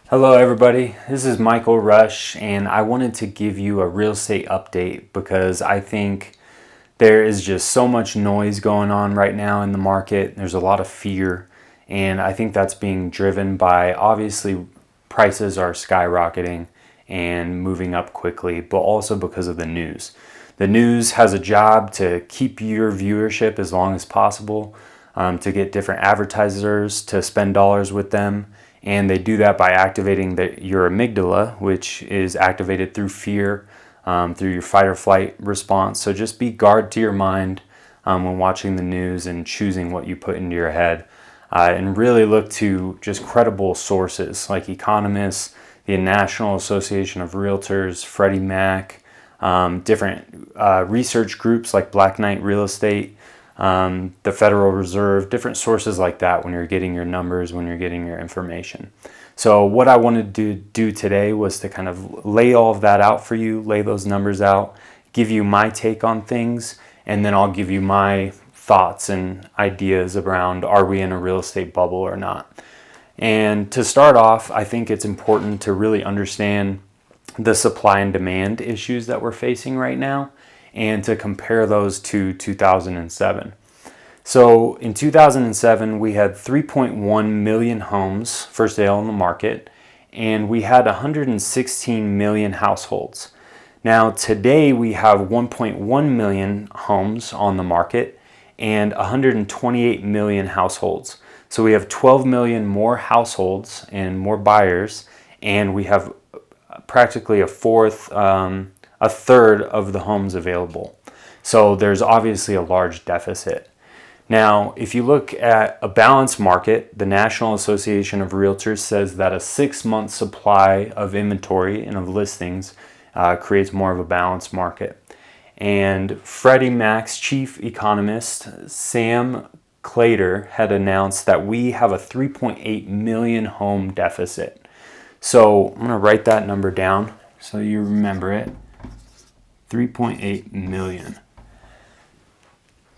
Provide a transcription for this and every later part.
Hello, everybody. This is Michael Rush, and I wanted to give you a real estate update because I think there is just so much noise going on right now in the market. There's a lot of fear, and I think that's being driven by obviously prices are skyrocketing and moving up quickly, but also because of the news. The news has a job to keep your viewership as long as possible, to get different advertisers to spend dollars with them. And they do that by activating your amygdala, which is activated through fear, through your fight or flight response. So just be guard to your mind when watching the news and choosing what you put into your head. And really look to just credible sources like economists, the National Association of Realtors, Freddie Mac, different research groups like Black Knight Real Estate, the Federal Reserve, different sources like that when you're getting your numbers, when you're getting your information. So what I wanted to do today was to kind of lay all of that out for you, lay those numbers out, give you my take on things, and then I'll give you my thoughts and ideas around are we in a real estate bubble or not. And to start off, I think it's important to really understand the supply and demand issues that we're facing right now and to compare those to 2007. So in 2007, we had 3.1 million homes for sale on the market, and we had 116 million households. Now today we have 1.1 million homes on the market and 128 million households. So we have 12 million more households and more buyers, and we have practically a third of the homes available. So there's obviously a large deficit. Now, if you look at a balanced market, the National Association of Realtors says that a 6-month supply of inventory and of listings creates more of a balanced market. And Freddie Mac's chief economist, Sam Claytor, had announced that we have a 3.8 million home deficit. So I'm going to write that number down so you remember it. 3.8 million.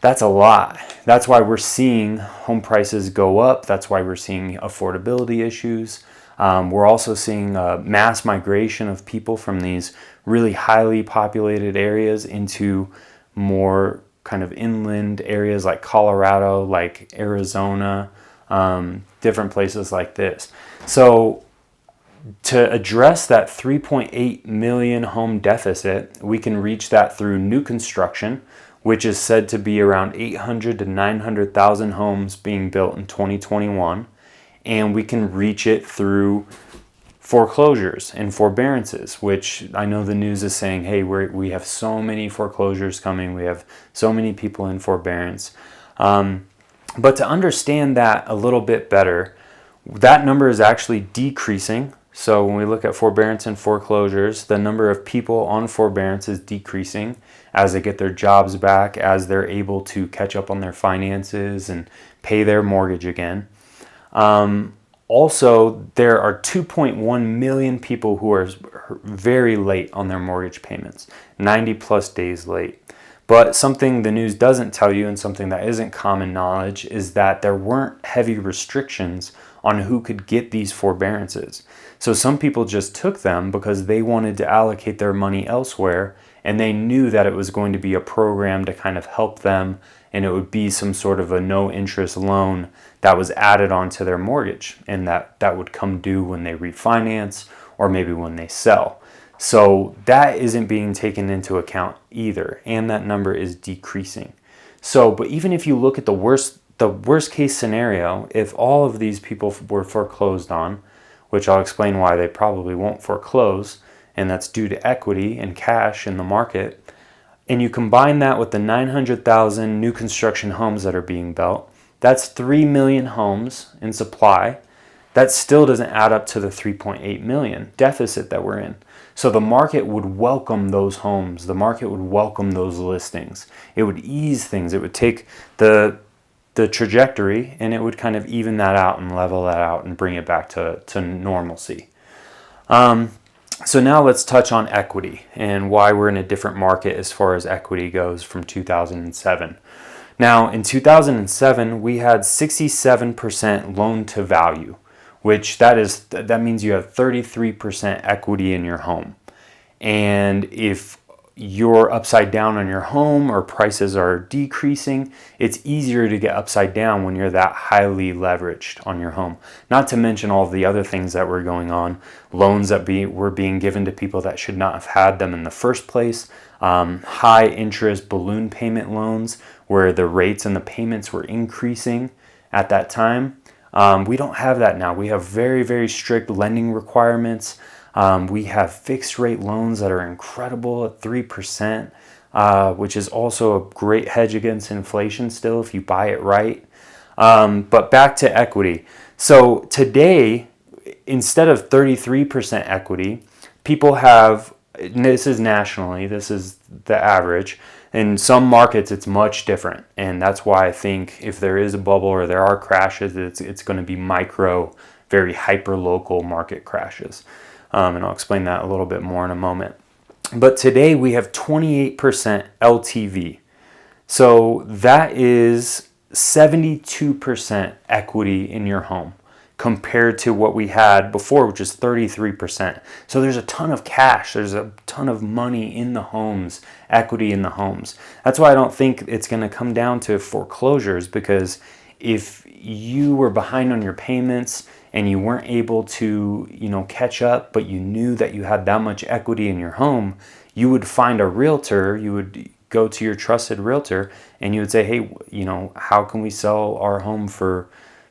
That's a lot. That's why we're seeing home prices go up. That's why we're seeing affordability issues. We're also seeing a mass migration of people from these really highly populated areas into more kind of inland areas like Colorado, like Arizona, different places like this. So to address that 3.8 million home deficit, we can reach that through new construction, which is said to be around 800 to 900,000 homes being built in 2021. And we can reach it through foreclosures and forbearances, which I know the news is saying, hey, we have so many foreclosures coming. We have so many people in forbearance. But to understand that a little bit better, that number is actually decreasing. So when we look at forbearance and foreclosures, the number of people on forbearance is decreasing as they get their jobs back, as they're able to catch up on their finances and pay their mortgage again. Also, there are 2.1 million people who are very late on their mortgage payments, 90 plus days late. But something the news doesn't tell you, and something that isn't common knowledge, is that there weren't heavy restrictions on who could get these forbearances. So some people just took them because they wanted to allocate their money elsewhere, and they knew that it was going to be a program to kind of help them, and it would be some sort of a no interest loan that was added onto their mortgage, and that would come due when they refinance or maybe when they sell. So that isn't being taken into account either, and that number is decreasing. So, but even if you look at the worst case scenario, if all of these people were foreclosed on, which I'll explain why they probably won't foreclose, and that's due to equity and cash in the market, and you combine that with the 900,000 new construction homes that are being built, that's 3 million homes in supply. That still doesn't add up to the 3.8 million deficit that we're in. So the market would welcome those homes. The market would welcome those listings. It would ease things. It would take the trajectory and it would kind of even that out and level that out and bring it back to normalcy. So now let's touch on equity and why we're in a different market as far as equity goes from 2007. Now, in 2007, we had 67% loan to value, which that means you have 33% equity in your home. And if you're upside down on your home or prices are decreasing, it's easier to get upside down when you're that highly leveraged on your home. Not to mention all the other things that were going on, loans that were being given to people that should not have had them in the first place, high interest balloon payment loans where the rates and the payments were increasing at that time. We don't have that now. We have very, very strict lending requirements. We have fixed rate loans that are incredible at 3%, which is also a great hedge against inflation still if you buy it right. But back to equity. So today, instead of 33% equity, people have, this is nationally, this is the average. In some markets, it's much different. And that's why I think if there is a bubble or there are crashes, it's going to be micro, very hyper-local market crashes. And I'll explain that a little bit more in a moment. But today we have 28% LTV. So that is 72% equity in your home compared to what we had before, which is 33%. So there's a ton of cash, there's a ton of money in the homes, equity in the homes. That's why I don't think it's going to come down to foreclosures, because if you were behind on your payments and you weren't able to, catch up, but you knew that you had that much equity in your home, you would find a realtor, you would go to your trusted realtor and you would say, hey, how can we sell our home for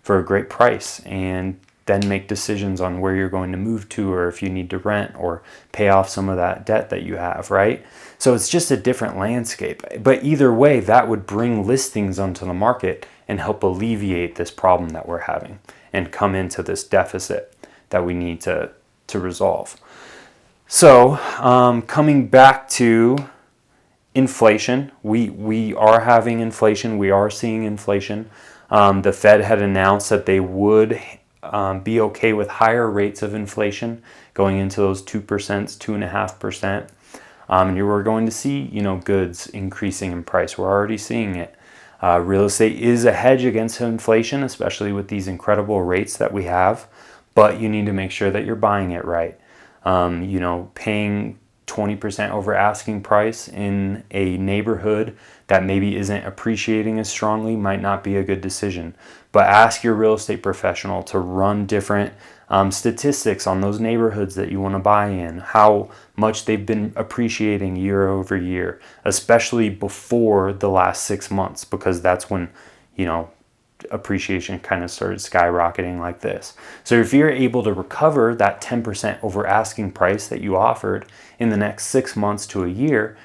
a great price? And then make decisions on where you're going to move to, or if you need to rent or pay off some of that debt that you have, right? So it's just a different landscape. But either way, that would bring listings onto the market and help alleviate this problem that we're having and come into this deficit that we need to resolve. So coming back to inflation, we are having inflation. We are seeing inflation. The Fed had announced that they would be okay with higher rates of inflation going into those 2%, 2.5%. And you were going to see, goods increasing in price. We're already seeing it. Real estate is a hedge against inflation, especially with these incredible rates that we have. But you need to make sure that you're buying it right. Paying 20% over asking price in a neighborhood that maybe isn't appreciating as strongly might not be a good decision. But ask your real estate professional to run different statistics on those neighborhoods that you want to buy in, how much they've been appreciating year over year, especially before the last 6 months, because that's when, appreciation kind of started skyrocketing like this. So if you're able to recover that 10% over asking price that you offered in the next 6 months to a year,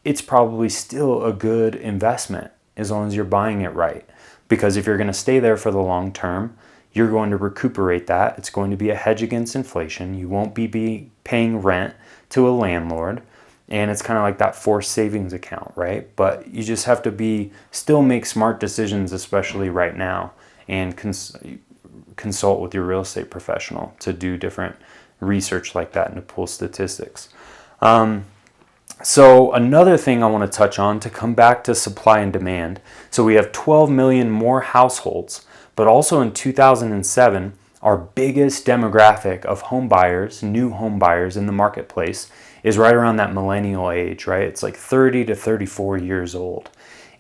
it's probably still a good investment as long as you're buying it right. Because if you're going to stay there for the long term, you're going to recuperate that. It's going to be a hedge against inflation. You won't be paying rent to a landlord. And it's kind of like that forced savings account, right? But you just have to still make smart decisions, especially right now, and consult with your real estate professional to do different research like that and to pull statistics. So another thing I want to touch on to come back to supply and demand. So we have 12 million more households, but also in 2007, our biggest demographic of home buyers, new home buyers in the marketplace, is right around that millennial age, right? It's like 30 to 34 years old.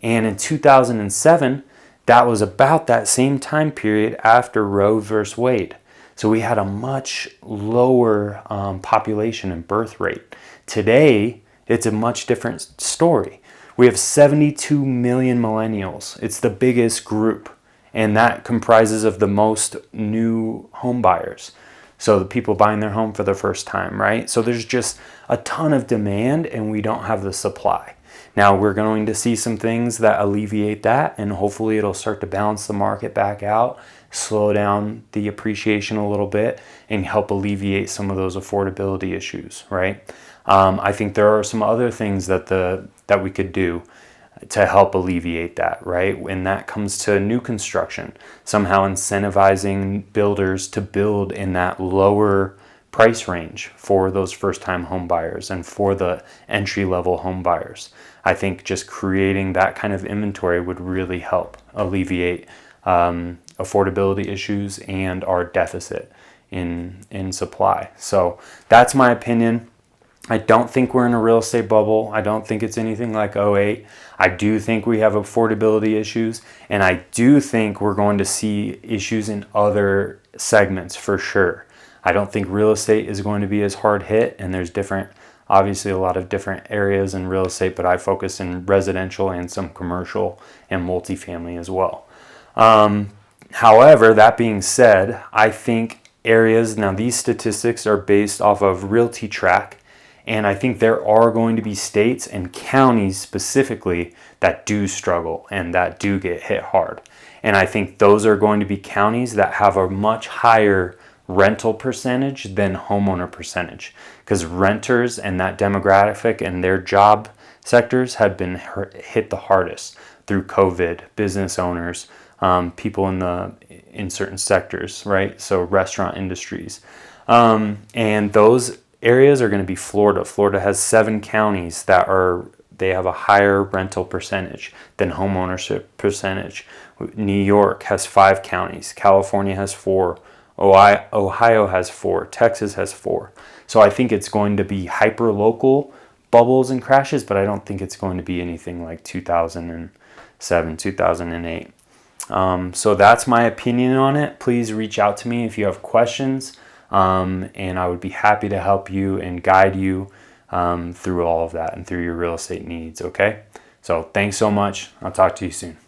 And in 2007, that was about that same time period after Roe versus Wade. So we had a much lower population and birth rate. Today, it's a much different story. We have 72 million millennials. It's the biggest group, and that comprises of the most new home buyers. So the people buying their home for the first time, right? So there's just a ton of demand and we don't have the supply. Now we're going to see some things that alleviate that, and hopefully it'll start to balance the market back out, slow down the appreciation a little bit, and help alleviate some of those affordability issues, right? I think there are some other things that we could do to help alleviate that, right? And that comes to new construction, somehow incentivizing builders to build in that lower price range for those first-time home buyers and for the entry-level home buyers. I think just creating that kind of inventory would really help alleviate affordability issues and our deficit in supply. So that's my opinion. I don't think we're in a real estate bubble. I don't think it's anything like '08. I do think we have affordability issues, and I do think we're going to see issues in other segments for sure. I don't think real estate is going to be as hard hit, and there's obviously a lot of different areas in real estate, but I focus in residential and some commercial and multifamily as well. However, that being said, I think areas, now these statistics are based off of RealtyTrack, and I think there are going to be states and counties specifically that do struggle and that do get hit hard. And I think those are going to be counties that have a much higher rental percentage than homeowner percentage, because renters and that demographic and their job sectors have been hit the hardest through COVID. Business owners, people in certain sectors, right? So restaurant industries, and those areas are going to be Florida. Florida has 7 counties they have a higher rental percentage than homeownership percentage. New York has 5 counties. California has 4. Ohio has 4. Texas has 4. So I think it's going to be hyper local bubbles and crashes, but I don't think it's going to be anything like 2007, 2008. So that's my opinion on it. Please reach out to me if you have questions. And I would be happy to help you and guide you through all of that and through your real estate needs, okay? So thanks so much. I'll talk to you soon.